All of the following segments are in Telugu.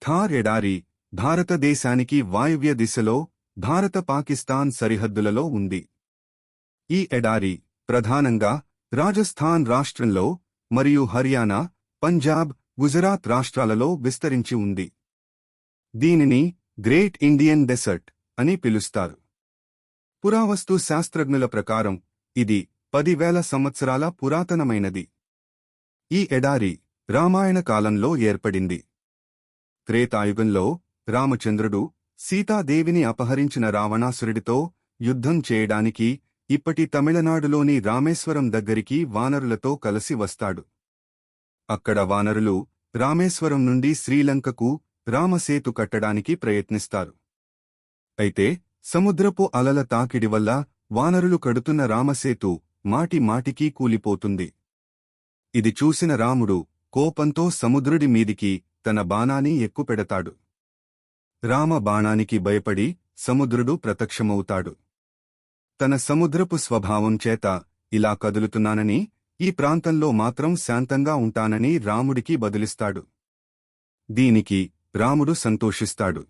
థార్ ఎడారి భారతదేశానికి వాయువ్య దిశలో భారత-పాకిస్తాన్ సరిహద్దులలో ఉంది. ఈ ఎడారి ప్రధానంగా రాజస్థాన్ రాష్ట్రంలో మరియు హర్యానా, పంజాబ్, గుజరాత్ రాష్ట్రాలలో విస్తరించి ఉంది. దీనిని గ్రేట్ ఇండియన్ డెసర్ట్ అని పిలుస్తారు. పురావస్తు శాస్త్రజ్ఞుల ప్రకారం ఇది 10,000 సంవత్సరాల పురాతనమైనది. ఈ ఎడారి రామాయణ కాలంలో ఏర్పడింది. త్రేతాయుగంలో రామచంద్రుడు సీతాదేవిని అపహరించిన రావణాసురుడితో యుద్ధం చేయడానికి ఇప్పటి తమిళనాడులోని రామేశ్వరం దగ్గరికి వానరులతో కలిసి వస్తాడు. అక్కడ వానరులు రామేశ్వరం నుండి శ్రీలంకకు రామసేతు కట్టడానికి ప్రయత్నిస్తారు. అయితే సముద్రపు అలల తాకిడి వల్ల వానరులు కడుతున్న రామసేతు మాటిమాటికీ కూలిపోతుంది. ఇది చూసిన రాముడు కోపంతో సముద్రుడి మీదికి తన బాణాన్ని ఎక్కుపెడతాడు. రామ బాణానికి భయపడి సముద్రుడు ప్రత్యక్షమవుతాడు. తన సముద్రపు స్వభావం చేత ఇలా కదులుతున్నానని, ఈ ప్రాంతంలో మాత్రం శాంతంగా ఉంటానని రాముడికి బదులిస్తాడు. దీనికి రాముడు సంతోషిస్తాడు.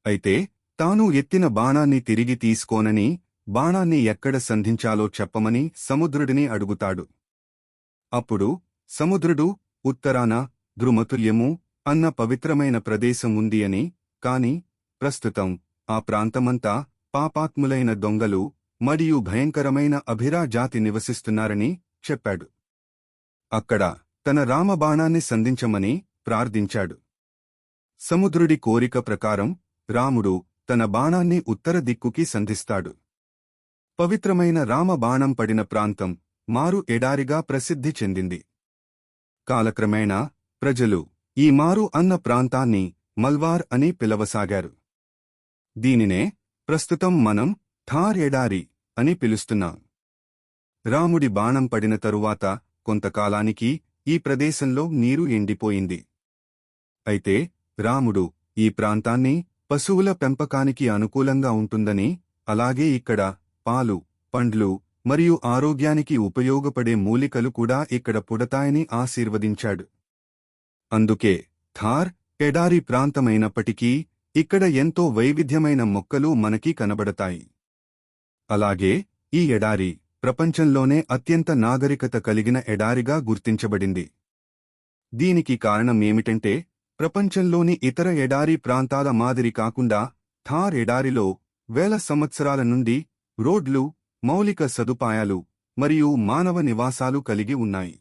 అయితే తాను ఎత్తిన బాణాన్ని తిరిగి తీసుకోనని, బాణాన్ని ఎక్కడ సంధించాలో చెప్పమని సముద్రుడిని అడుగుతాడు. అప్పుడు సముద్రుడు ఉత్తరాన ద్రుమతుల్యము అన్న పవిత్రమైన ప్రదేశం ఉంది అని, కాని ప్రస్తుతం ఆ ప్రాంతమంతా పాపాత్ములైన దొంగలు మరియు భయంకరమైన అభిరా జాతి నివసిస్తున్నారని చెప్పాడు. అక్కడ తన రామబాణాన్ని సంధించమని ప్రార్థించాడు. సముద్రుడి కోరిక ప్రకారం రాముడు తన బాణాన్ని ఉత్తర దిక్కుకి సంధిస్తాడు. పవిత్రమైన రామబాణం పడిన ప్రాంతం మారు ఎడారిగా ప్రసిద్ధి చెందింది. కాలక్రమేణా ప్రజలు ఈ మారు అన్న ప్రాంతాన్ని మల్వార్ అని పిలవసాగారు. దీనినే ప్రస్తుతం మనం థార్ ఎడారి అని పిలుస్తున్నాం. రాముడి బాణం పడిన తరువాత కొంతకాలానికి ఈ ప్రదేశంలో నీరు ఎండిపోయింది. అయితే రాముడు ఈ ప్రాంతాన్ని పశువుల పెంపకానికి అనుకూలంగా ఉంటుందని, అలాగే ఇక్కడ పాలు, పండ్లు మరియు ఆరోగ్యానికి ఉపయోగపడే మూలికలు కూడా ఇక్కడ పుడతాయని ఆశీర్వదించాడు. అందుకే థార్ ఎడారి ప్రాంతమైనప్పటికీ ఇక్కడ ఎంతో వైవిధ్యమైన మొక్కలు మనకి కనబడతాయి. అలాగే ఈ ఎడారి ప్రపంచంలోనే అత్యంత నాగరికత కలిగిన ఎడారిగా గుర్తించబడింది. దీనికి కారణం ఏమిటంటే, ప్రపంచంలోని ఇతర ఎడారి ప్రాంతాల మాదిరి కాకుండా థార్ ఎడారిలో వేల సంవత్సరాల నుండి రోడ్లు, మౌలిక సదుపాయాలు మరియు మానవ నివాసాలు కలిగి ఉన్నాయి.